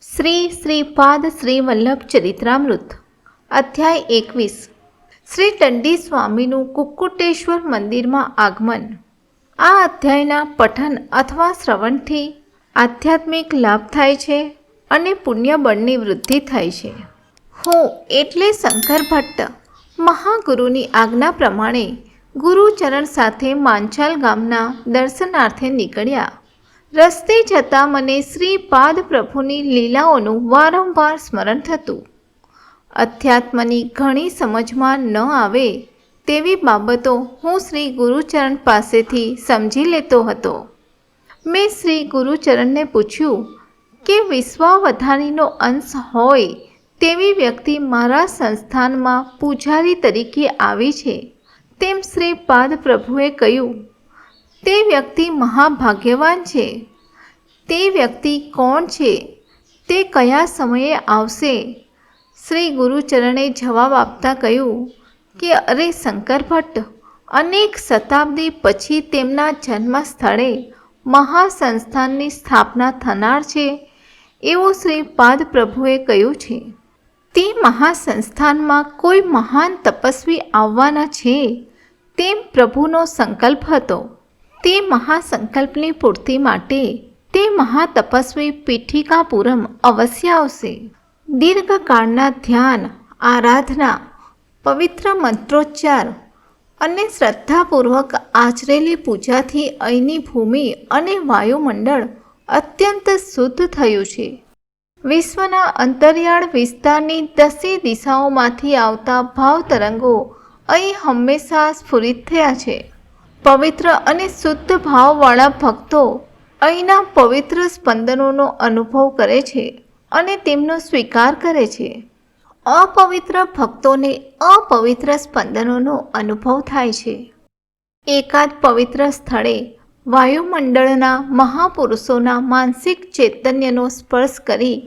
શ્રી શ્રીપાદ શ્રી વલ્લભ ચરિત્રામૃત અધ્યાય 21 શ્રી દંડી સ્વામીનું કુક્કુટેશ્વર મંદિરમાં આગમન. આ અધ્યાયના પઠન અથવા શ્રવણથી આધ્યાત્મિક લાભ થાય છે અને પુણ્યબળની વૃદ્ધિ થાય છે. હું એટલે શંકર ભટ્ટ મહાગુરુની આજ્ઞા પ્રમાણે ગુરુચરણ સાથે માંચાલ ગામના દર્શનાર્થે નીકળ્યા. રસ્તે જતાં મને શ્રીપાદ પ્રભુની લીલાઓનું વારંવાર સ્મરણ થતું. અધ્યાત્મની ઘણી સમજમાં ન આવે તેવી બાબતો હું શ્રી ગુરુચરણ પાસેથી સમજી લેતો હતો. મેં શ્રી ગુરુચરણને પૂછ્યું કે વિશ્વાવધાનીનો અંશ હોય તેવી વ્યક્તિ મારા સંસ્થાનમાં પૂજારી તરીકે આવી છે તેમ શ્રીપાદ પ્રભુએ કહ્યું. તે વ્યક્તિ મહાભાગ્યવાન છે. તે વ્યક્તિ કોણ છે? તે કયા સમયે આવશે? શ્રી ગુરુચરણે જવાબ આપતા કહ્યું કે અરે શંકર ભટ્ટ, અનેક શતાબ્દી પછી તેમના જન્મ સ્થળે મહાસંસ્થાનની સ્થાપના થનાર છે એવું શ્રીપાદ પ્રભુએ કહ્યું છે. તે મહાસંસ્થાનમાં કોઈ મહાન તપસ્વી આવવાના છે તેમ પ્રભુનો સંકલ્પ હતો. તે મહાસંકલ્પની પૂર્તિ માટે તે મહાતપસ્વી પીઠિકાપુરમ અવશ્ય આવશે. દીર્ઘકાળના ધ્યાન, આરાધના, પવિત્ર મંત્રોચ્ચાર અને શ્રદ્ધાપૂર્વક આચરેલી પૂજાથી અહીંની ભૂમિ અને વાયુમંડળ અત્યંત શુદ્ધ થયું છે. વિશ્વના અંતરિયાળ વિસ્તારની 10 દિશાઓમાંથી આવતા ભાવ તરંગો અહીં હંમેશા સ્ફુરિત થયા છે. પવિત્ર અને શુદ્ધ ભાવવાળા ભક્તો અહીંના પવિત્ર સ્પંદનોનો અનુભવ કરે છે અને તેમનો સ્વીકાર કરે છે. અપવિત્ર ભક્તોને અપવિત્ર સ્પંદનોનો અનુભવ થાય છે. એકાદ પવિત્ર સ્થળે વાયુમંડળના મહાપુરુષોના માનસિક ચૈતન્યનો સ્પર્શ કરી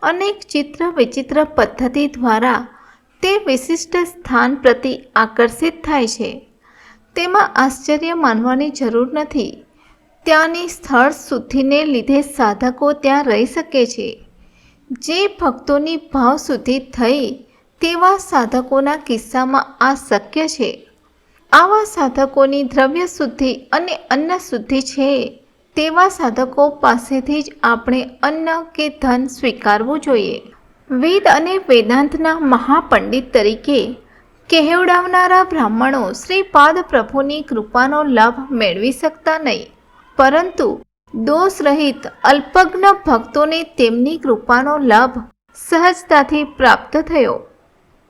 અનેક ચિત્ર વિચિત્ર પદ્ધતિ દ્વારા તે વિશિષ્ટ સ્થાન પ્રતિ આકર્ષિત થાય છે. તેમાં આશ્ચર્ય માનવાની જરૂર નથી. ત્યાંની સ્થળ શુદ્ધિને લીધે સાધકો ત્યાં રહી શકે છે. જે ભક્તોની ભાવ શુદ્ધિ થઈ તેવા સાધકોના કિસ્સામાં આ શક્ય છે. આવા સાધકોની દ્રવ્ય શુદ્ધિ અને અન્ન શુદ્ધિ છે તેવા સાધકો પાસેથી જ આપણે અન્ન કે ધન સ્વીકારવું જોઈએ. વેદ અને વેદાંતના મહાપંડિત તરીકે કહેવડાવનારા બ્રાહ્મણો શ્રીપાદ પ્રભુની કૃપાનો લાભ મેળવી શકતા નહીં, પરંતુ દોષરહિત અલ્પજ્ઞ ભક્તોને તેમની કૃપાનો લાભ સહજતાથી પ્રાપ્ત થયો.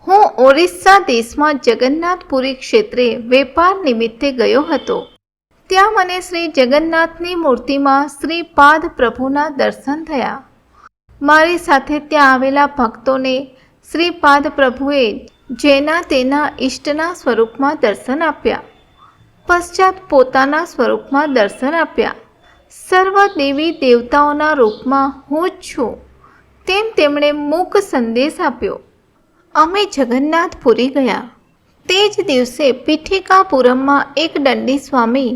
હું ઓરિસ્સા દેશમાં જગન્નાથપુરી ક્ષેત્રે વેપાર નિમિત્તે ગયો હતો. ત્યાં મને શ્રી જગન્નાથની મૂર્તિમાં શ્રીપાદ પ્રભુના દર્શન થયા. મારી સાથે ત્યાં આવેલા ભક્તોને શ્રીપાદ પ્રભુએ જેના તેના ઈષ્ટના સ્વરૂપમાં દર્શન આપ્યા. પશ્ચાત પોતાના સ્વરૂપમાં દર્શન આપ્યા. સર્વ દેવી દેવતાઓના રૂપમાં હું જ છું તેમ તેમણે મૂક સંદેશ આપ્યો. અમે જગન્નાથપુરી ગયા. તે જ દિવસે પીઠિકાપુરમમાં એક દંડી સ્વામી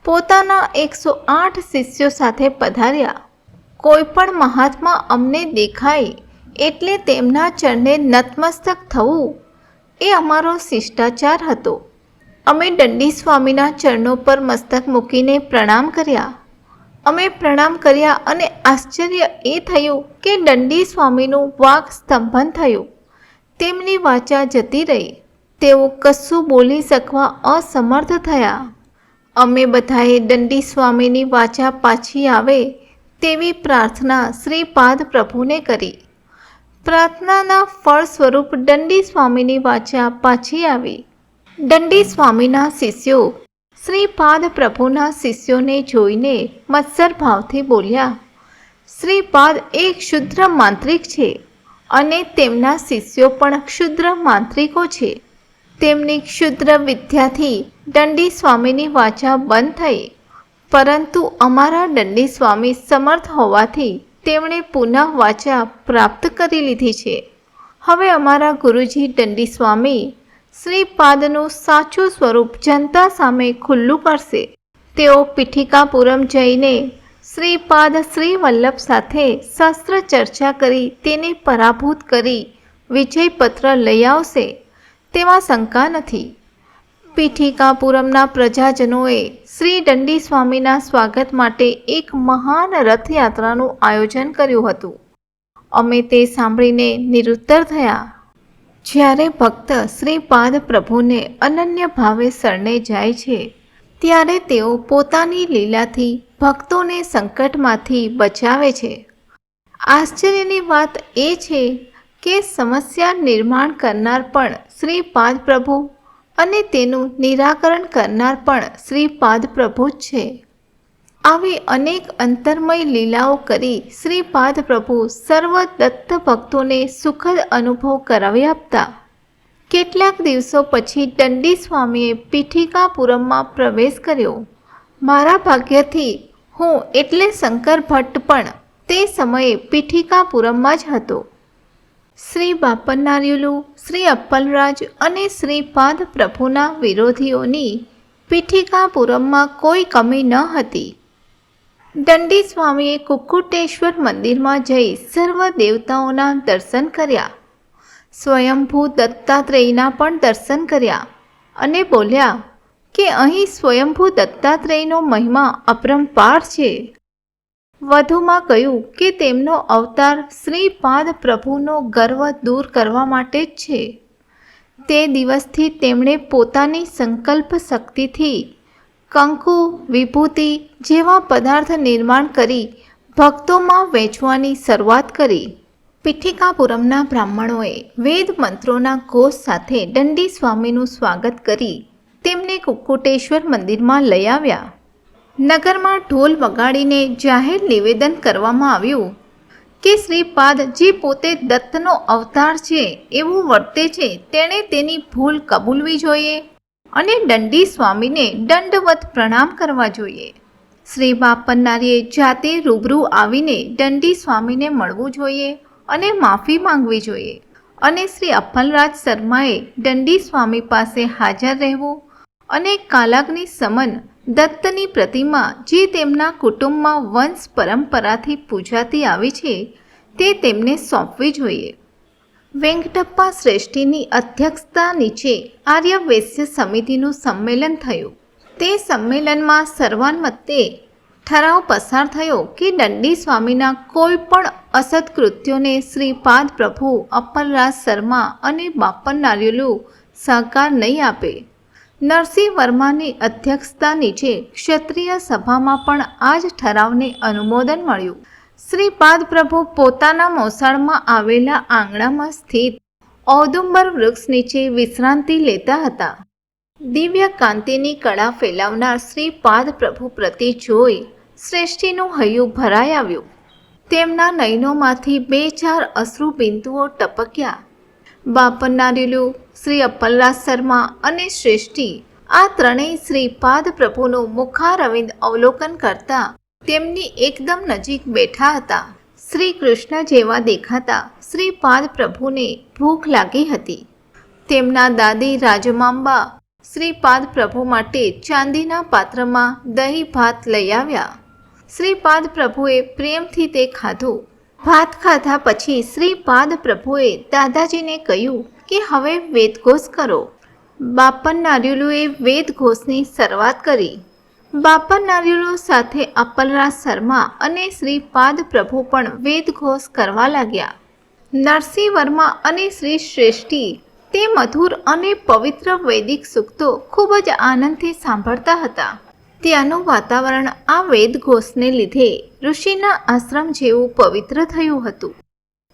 પોતાના 108 શિષ્યો સાથે પધાર્યા. કોઈ પણ મહાત્મા અમને દેખાય એટલે તેમના ચરણે નતમસ્તક થવું એ અમારો શિષ્ટાચાર હતો. અમે દંડી સ્વામીના ચરણો પર મસ્તક મૂકીને પ્રણામ કર્યા. અમે પ્રણામ કર્યા અને આશ્ચર્ય એ થયું કે દંડી સ્વામીનું વાક સ્તંભન થયું. તેમની વાચા જતી રહી. તેઓ કશું બોલી શકવા અસમર્થ થયા. અમે બધાએ દંડી સ્વામીની વાચા પાછી આવે તેવી પ્રાર્થના શ્રીપાદ પ્રભુને કરી. પ્રાર્થનાના ફળ સ્વરૂપ દંડી સ્વામીની વાચા પાછી આવી. દંડી સ્વામીના શિષ્યો શ્રીપાદ પ્રભુના શિષ્યોને જોઈને મત્સર ભાવથી બોલ્યા, શ્રીપાદ એક ક્ષુદ્ર માંત્રિક છે અને તેમના શિષ્યો પણ ક્ષુદ્ર માંત્રિકો છે. તેમની ક્ષુદ્ર વિદ્યાથી દંડી સ્વામીની વાચા બંધ થઈ, પરંતુ અમારા દંડી સ્વામી સમર્થ હોવાથી તેમણે પુનઃ વાચા પ્રાપ્ત કરી લીધી છે. હવે અમારા ગુરુજી દંડી સ્વામી શ્રીપાદનું સાચું સ્વરૂપ જનતા સામે ખુલ્લું કરશે. તેઓ પીઠિકાપુરમ જઈને શ્રીપાદ શ્રી વલ્લભ સાથે શસ્ત્ર ચર્ચા કરી તેને પરાભૂત કરી વિજયપત્ર લઈ આવશે તેમાં શંકા નથી. પીઠિકાપુરમના પ્રજાજનોએ શ્રી દંડી સ્વામીના સ્વાગત માટે એક મહાન રથયાત્રાનું આયોજન કર્યું હતું. અમે તે સાંભળીને નિરુત્તર થયા. જ્યારે ભક્ત શ્રીપાદ પ્રભુને અનન્ય ભાવે શરણે જાય છે ત્યારે તેઓ પોતાની લીલાથી ભક્તોને સંકટમાંથી બચાવે છે. આશ્ચર્યની વાત એ છે કે સમસ્યા નિર્માણ કરનાર પણ શ્રીપાદ પ્રભુ અને તેનું નિરાકરણ કરનાર પણ શ્રીપાદ પ્રભુ જ છે. આવી અનેક અંતરમય લીલાઓ કરી શ્રીપાદ પ્રભુ સર્વ દત્ત ભક્તોને સુખદ અનુભવ કરાવી આપતા. કેટલાક દિવસો પછી દંડી સ્વામીએ પીઠિકાપુરમમાં પ્રવેશ કર્યો. મારા ભાગ્યથી હું એટલે શંકર ભટ્ટ પણ તે સમયે પીઠિકાપુરમમાં જ હતો. શ્રી બાપન્નાર્યુલુ, શ્રી અપ્પલરાજ અને શ્રીપાદ પ્રભુના વિરોધીઓની પીઠિકાપુરમમાં કોઈ કમી ન હતી. દંડી સ્વામીએ કુક્કુટેશ્વર મંદિરમાં જઈ સર્વ દેવતાઓના દર્શન કર્યા. સ્વયંભૂ દત્તાત્રેયના પણ દર્શન કર્યા અને બોલ્યા કે અહીં સ્વયંભૂ દત્તાત્રેયનો મહિમા અપરંપાર છે. વધુમાં કહ્યું કે તેમનો અવતાર શ્રીપાદ પ્રભુનો ગર્વ દૂર કરવા માટે જ છે. તે દિવસથી તેમણે પોતાની સંકલ્પ શક્તિથી કંકુ, વિભૂતિ જેવા પદાર્થ નિર્માણ કરી ભક્તોમાં વહેંચવાની શરૂઆત કરી. પીઠિકાપુરમના બ્રાહ્મણોએ વેદ મંત્રોના ઘોષ સાથે દંડી સ્વામીનું સ્વાગત કરી તેમને કુક્કુટેશ્વર મંદિરમાં લઈ આવ્યા. નગરમાં ઢોલ વગાડીને જાહેર નિવેદન કરવામાં આવ્યું કે શ્રીપાદ જે પોતે દત્તનો અવતાર છે એવું વર્તે છે તેણે તેની ભૂલ કબૂલવી જોઈએ અને દંડી સ્વામીને દંડવત પ્રણામ કરવા જોઈએ. શ્રી બાપન્નારીએ જાતે રૂબરૂ આવીને દંડી સ્વામીને મળવું જોઈએ અને માફી માંગવી જોઈએ અને શ્રી અપ્પલરાજ શર્માએ દંડી સ્વામી પાસે હાજર રહેવું અને કાલાગ્નિ સમન દત્તની પ્રતિમા જે તેમના કુટુંબમાં વંશ પરંપરાથી પૂજાતી આવી છે તે તેમને સોંપવી જોઈએ. વેંકટપ્પા શ્રેષ્ઠીની અધ્યક્ષતા નીચે આર્ય વૈશ્ય સમિતિનું સંમેલન થયું. તે સંમેલનમાં સર્વાનુમતે ઠરાવ પસાર થયો કે દંડી સ્વામીના કોઈ પણ અસત્કૃત્યોને શ્રીપાદ પ્રભુ, અપ્પલરાજ શર્મા અને બાપન્નાર્યુલુ સહકાર નહીં આપે. નરસિંહ વર્માની અધ્યક્ષતા નીચે ક્ષત્રિય સભામાં પણ આ જ ઠરાવને અનુમોદન મળ્યું. શ્રીપાદ પ્રભુ પોતાના મોસાળમાં આવેલા આંગણામાં સ્થિત ઔદુંબર વૃક્ષ નીચે વિશ્રાંતિ લેતા હતા. દિવ્ય કાંતિની કળા ફેલાવનાર શ્રીપાદ પ્રભુ પ્રતિ જોઈ શ્રેષ્ઠીનું હૈયું ભરાઈ આવ્યું. તેમના નયનોમાંથી 2-4 અશ્રુ બિંદુઓ ટપક્યા. બાપન્નાર્યુલુ, શ્રી અપ્પલરાજ શર્મા અને શ્રેષ્ઠી આ ત્રણેય શ્રીપાદ પ્રભુનું મુખારવિંદ અવલોકન કરતા તેમની એકદમ નજીક બેઠા હતા. શ્રી કૃષ્ણ જેવા દેખાતા શ્રીપાદ પ્રભુને ભૂખ લાગી હતી. તેમના દાદી રાજમાંબા શ્રીપાદ પ્રભુ માટે ચાંદીના પાત્રમાં દહીં ભાત લઈ આવ્યા. શ્રીપાદ પ્રભુએ પ્રેમથી તે ખાધું. ભાત ખાધા પછી શ્રીપાદ પ્રભુએ દાદાજીને કહ્યું કે હવે વેદઘોષ કરો. બાપન્નાર્યુલુએ વેદઘોષની શરૂઆત કરી. બાપન્નાર્યુલુ સાથે અપ્પલરાજ શર્મા અને શ્રીપાદ પ્રભુ પણ વેદઘોષ કરવા લાગ્યા. નરસિંહ વર્મા અને શ્રી શ્રેષ્ઠી તે મધુર અને પવિત્ર વૈદિક સૂક્તો ખૂબ જ આનંદથી સાંભળતા હતા. ત્યાંનું વાતાવરણ આ વેદઘોષને લીધે ઋષિના આશ્રમ જેવું પવિત્ર થયું હતું.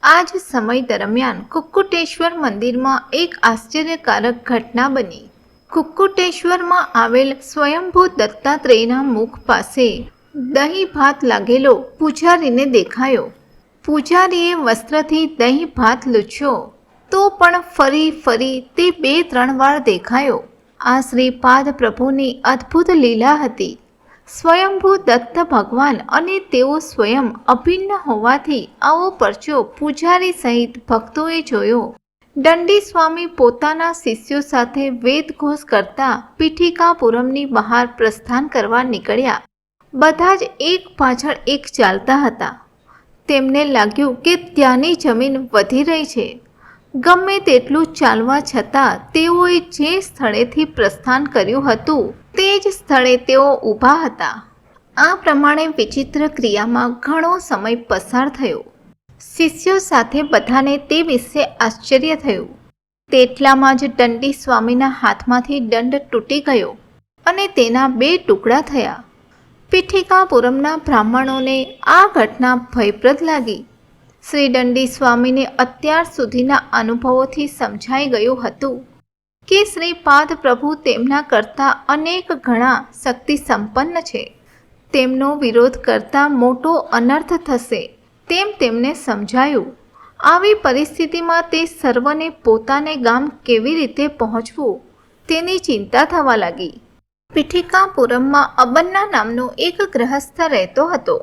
આ જ સમય દરમિયાન કુક્કુટેશ્વર મંદિરમાં એક આશ્ચર્યકારક ઘટના બની. કુક્કુટેશ્વરમાં આવેલ સ્વયંભૂ દત્તાત્રેયના મુખ પાસે દહીં ભાત લાગેલો પૂજારીને દેખાયો. પૂજારીએ વસ્ત્રથી દહીં ભાત લૂછ્યો તો પણ ફરી તે 2-3 વાર દેખાયો. આ શ્રીપાદ પ્રભુની અદ્ભુત લીલા હતી. સ્વયંભૂ દત્ત ભગવાન અને તેઓ સ્વયં અભિન્ન હોવાથી આવો પરચો પૂજારી સહિત ભક્તોએ જોયો. દંડી સ્વામી પોતાના શિષ્યો સાથે વેદઘોષ કરતા પીઠિકાપુરમની બહાર પ્રસ્થાન કરવા નીકળ્યા. બધા જ એક પાછળ એક ચાલતા હતા. તેમને લાગ્યું કે ત્યાંની જમીન વધી રહી છે. ગમે તેટલું ચાલવા છતાં તેઓએ જે સ્થળેથી પ્રસ્થાન કર્યું હતું તે જ સ્થળે તેઓ ઊભા હતા. આ પ્રમાણે વિચિત્ર ક્રિયામાં ઘણો સમય પસાર થયો. શિષ્યો સાથે બધાને તે વિશે આશ્ચર્ય થયું. તેટલામાં જ દંડી સ્વામીના હાથમાંથી દંડ તૂટી ગયો અને તેના 2 ટુકડા થયા. પીઠિકાપુરમના બ્રાહ્મણોને આ ઘટના ભયપ્રદ લાગી. શ્રી દંડી સ્વામીને અત્યાર સુધીના અનુભવોથી સમજાઈ ગયું હતું કે શ્રીપાદ પ્રભુ તેમના કરતાં અનેક ગણા શક્તિ સંપન્ન છે. તેમનો વિરોધ કરતાં મોટો અનર્થ થશે તેમ તેમને સમજાયું. આવી પરિસ્થિતિમાં તે સર્વને પોતાને ગામ કેવી રીતે પહોંચવું તેની ચિંતા થવા લાગી. પીઠિકાપુરમમાં અબન્ના નામનો એક ગ્રહસ્થ રહેતો હતો.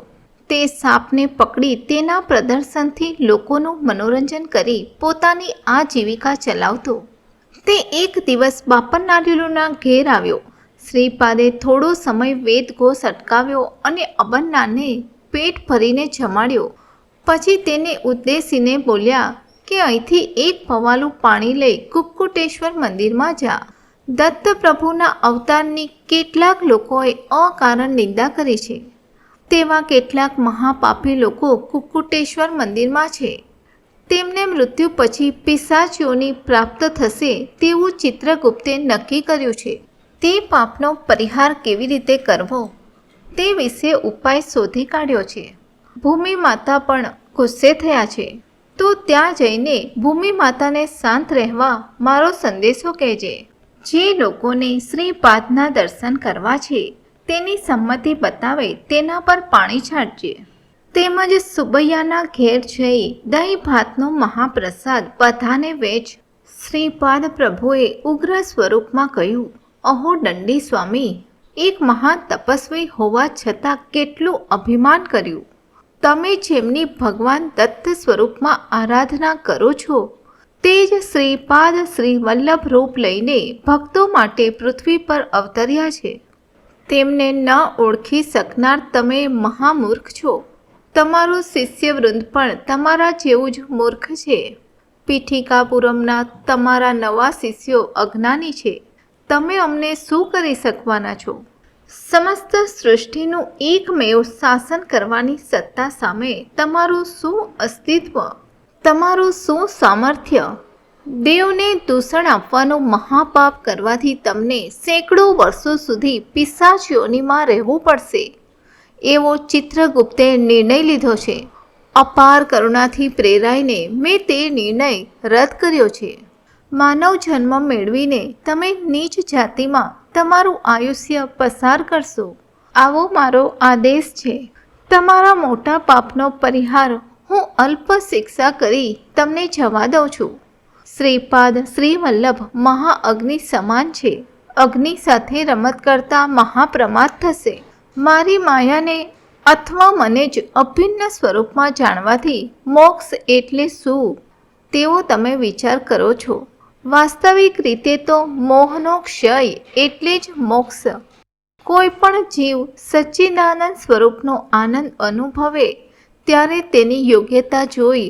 તે સાપને પકડી તેના પ્રદર્શનથી લોકોનું મનોરંજન કરી પોતાની આજીવિકા ચલાવતો. તે એક દિવસ બાપન્નાર્યુલુના ઘેર આવ્યો. શ્રીપાદે થોડો સમય વેદઘોષ અટકાવ્યો અને અબન્નાને પેટ ભરીને જમાડ્યો. પછી તેને ઉદ્દેશીને બોલ્યા કે અહીંથી એક પવાલું પાણી લઈ કુક્કુટેશ્વર મંદિરમાં જા. દત્ત પ્રભુના અવતારની કેટલાક લોકોએ અકારણ નિંદા કરી છે. તેવા કેટલાક મહાપાપી લોકો કુક્કુટેશ્વર મંદિરમાં છે. તેમને મૃત્યુ પછી પિશાચીઓની પ્રાપ્ત થશે તેવું ચિત્રગુપ્તે નક્કી કર્યું છે. તે પાપનો પરિહાર કેવી રીતે કરવો તે વિશે ઉપાય શોધી કાઢ્યો છે. ભૂમિ માતા પણ ગુસ્સે થયા છે. તો ત્યાં જઈને ભૂમિ માતાને શાંત રહેવા મારો સંદેશો કહેજે. જે લોકોને શ્રીપાદના દર્શન કરવા છે તેની સંમતિ બતાવે તેના પર પાણી છાંટજે. તેમજ સુબૈયાના ઘેર જઈ દહીં ભાતનો મહાપ્રસાદ બધાને વેચ. શ્રીપાદ પ્રભુએ ઉગ્ર સ્વરૂપમાં કહ્યું, અહો દંડી સ્વામી, એક મહાન તપસ્વી હોવા છતાં કેટલું અભિમાન કર્યું. તમે જેમની ભગવાન દત્ત સ્વરૂપમાં આરાધના કરો છો તે જ શ્રીપાદ શ્રી વલ્લભ રૂપ લઈને ભક્તો માટે પૃથ્વી પર અવતર્યા છે. તેમને ન ઓળખી શકનાર તમે મહામૂર્ખ છો. તમારું શિષ્યવૃંદ પણ તમારા જેવું જ મૂર્ખ છે. પીઠિકાપુરમના તમારા નવા શિષ્યો અજ્ઞાની છે. તમે અમને શું કરી શકવાના છો? સમસ્ત સૃષ્ટિનું એકમેવ શાસન કરવાની સત્તા સામે તમારું શું અસ્તિત્વ, તમારું શું સામર્થ્ય? દેવને દૂષણ આપવાનું મહાપાપ કરવાથી તમને સેંકડો વર્ષો સુધી પિશાચીઓનીમાં રહેવું પડશે એવો ચિત્રગુપ્તે નિર્ણય લીધો છે. અપાર કરુણાથી પ્રેરાઈને મેં તે નિર્ણય રદ કર્યો છે. માનવ જન્મ મેળવીને તમે નીચ જાતિમાં તમારું આયુષ્ય પસાર કરશો આવો મારો આદેશ છે. તમારા મોટા પાપનો પરિહાર હું અલ્પ શિક્ષા કરી તમને જવા દઉં છું. શ્રીપાદ શ્રીવલ્લભ મહાઅગ્નિ સમાન છે. અગ્નિ સાથે રમત કરતા મહાપ્રમાદ થશે. મારી માયાને અથવા મને જ અભિન્ન સ્વરૂપમાં જાણવાથી મોક્ષ એટલે શું તેવો તમે વિચાર કરો છો? વાસ્તવિક રીતે તો મોહનો ક્ષય એટલે જ મોક્ષ. કોઈ પણ જીવ સચ્ચિદાનંદ સ્વરૂપનો આનંદ અનુભવે ત્યારે તેની યોગ્યતા જોઈ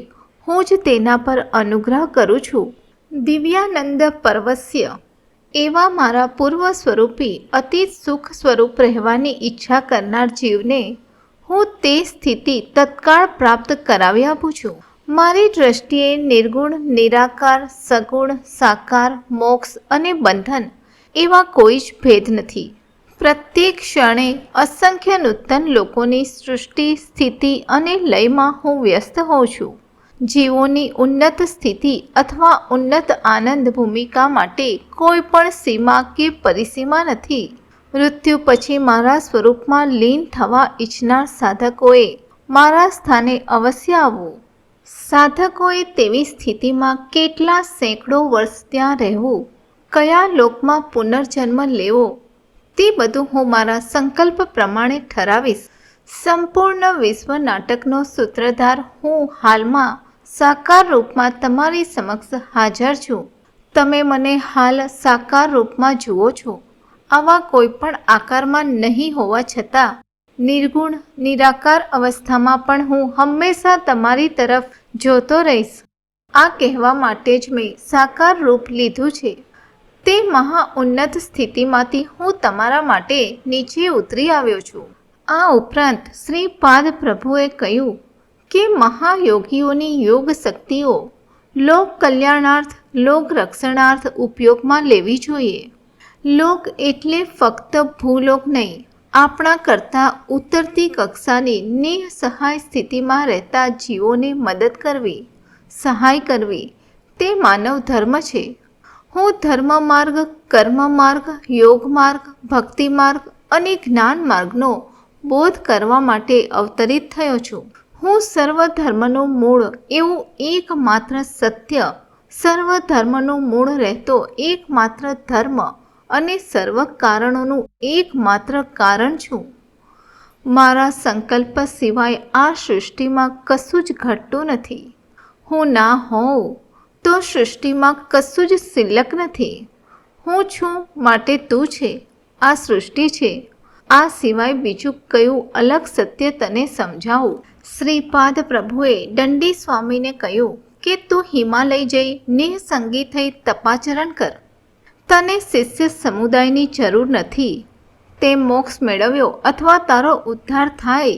હું જ તેના પર અનુગ્રહ કરું છું. દિવ્યાનંદ પરવસ્ય એવા મારા પૂર્વ સ્વરૂપી અતિ સુખ સ્વરૂપ રહેવાની ઈચ્છા કરનાર જીવને હું તે સ્થિતિ તત્કાળ પ્રાપ્ત કરાવી આપું છું. મારી દ્રષ્ટિએ નિર્ગુણ, નિરાકાર, સગુણ, સાકાર, મોક્ષ અને બંધન એવા કોઈ જ ભેદ નથી. પ્રત્યેક ક્ષણે અસંખ્ય નૂતન લોકોની સૃષ્ટિ, સ્થિતિ અને લયમાં હું વ્યસ્ત હોઉં છું. જીવોની ઉન્નત સ્થિતિ અથવા ઉન્નત આનંદ ભૂમિકા માટે કોઈ પણ સીમા કે પરિસીમા નથી. મૃત્યુ પછી મારા સ્વરૂપમાં લીન થવા ઈચ્છનાર સાધકોએ મારા સ્થાને અવશ્ય આવવું. સાધકોએ તેવી સ્થિતિમાં કેટલા સેંકડો વર્ષ ત્યાં રહેવું, કયા લોકમાં પુનર્જન્મ લેવો તે બધું હું મારા સંકલ્પ પ્રમાણે ઠરાવીશ. સંપૂર્ણ વિશ્વ નાટકનો સૂત્રધાર હું હાલમાં સાકાર રૂપમાં તમારી સમક્ષ હાજર છું. તમે મને હાલ સાકાર રૂપમાં જુઓ છો. આવા કોઈ પણ આકારમાં નહીં હોવા છતાં નિર્ગુણ નિરાકાર અવસ્થામાં પણ હું હંમેશા તમારી તરફ જોતો રહીશ. આ કહેવા માટે જ મેં સાકાર રૂપ લીધું છે. તે મહા ઉન્નત સ્થિતિમાંથી હું તમારા માટે નીચે ઉતરી આવ્યો છું. આ ઉપરાંત શ્રી પાદ પ્રભુએ કહ્યું કે મહાયોગીઓની યોગ શક્તિઓ લોક કલ્યાણાર્થ લોક રક્ષણાર્થ ઉપયોગમાં લેવી જોઈએ. લોક એટલે ફક્ત ભૂલોક નહીં, આપણા કરતાં ઉતરતી કક્ષાની નિઃસહાય સ્થિતિમાં રહેતા જીવોને મદદ કરવી, સહાય કરવી તે માનવ ધર્મ છે. હું ધર્મ માર્ગ, કર્મ માર્ગ, યોગ માર્ગ, ભક્તિ માર્ગ અને જ્ઞાન માર્ગનો બોધ કરવા માટે અવતરિત થયો છું. હું સર્વ ધર્મનું મૂળ એવું એકમાત્ર સત્ય, સર્વ ધર્મનું મૂળ રહેતો એકમાત્ર ધર્મ અને સર્વ કારણોનું એકમાત્ર કારણ છું. મારા સંકલ્પ સિવાય આ સૃષ્ટિમાં કશું જ ઘટતું નથી. હું ના હોઉં તો સૃષ્ટિમાં કશું જ શિલ્લક નથી. હું છું માટે તું છે, આ સૃષ્ટિ છે. આ સિવાય બીજું કયું અલગ સત્ય તને સમજાવું? શ્રીપાદ પ્રભુએ દંડી સ્વામીને કહ્યું કે તું હિમાલય જઈ નિઃસંગી થઈ તપાચરણ કર. તને શિષ્ય સમુદાયની જરૂર નથી. તે મોક્ષ મેળવ્યો અથવા તારો ઉદ્ધાર થાય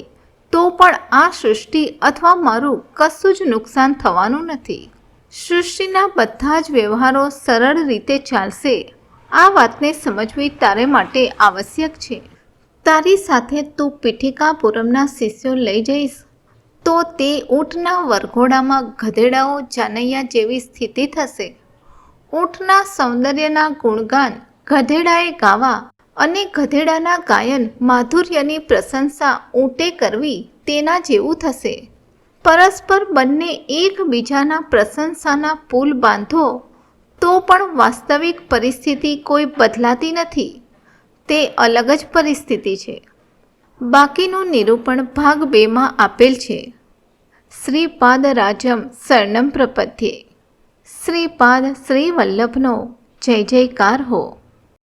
તો પણ આ સૃષ્ટિ અથવા મારું કશું જ નુકસાન થવાનું નથી. સૃષ્ટિના બધા જ વ્યવહારો સરળ રીતે ચાલશે. આ વાતને સમજવી તારે માટે આવશ્યક છે. તારી સાથે તું પીઠિકાપુરમના શિષ્યો લઈ જઈશ તો તે ઊંટના વરઘોડામાં ગધેડાઓ જાનૈયા જેવી સ્થિતિ થશે. ઊંટના સૌંદર્યના ગુણગાન ગધેડાએ ગાવા અને ગધેડાના ગાયન માધુર્યની પ્રશંસા ઊંટે કરવી તેના જેવું થશે. પરસ્પર બંને એકબીજાના પ્રશંસાના પુલ બાંધો તો પણ વાસ્તવિક પરિસ્થિતિ કોઈ બદલાતી નથી. તે અલગ જ પરિસ્થિતિ છે. બાકીનું નિરૂપણ ભાગ 2માં આપેલ છે. શ્રીપાદ રાજમ શરણમ પ્રપદ્યે. શ્રીપાદ શ્રી વલ્લભનો જય જયકાર હો.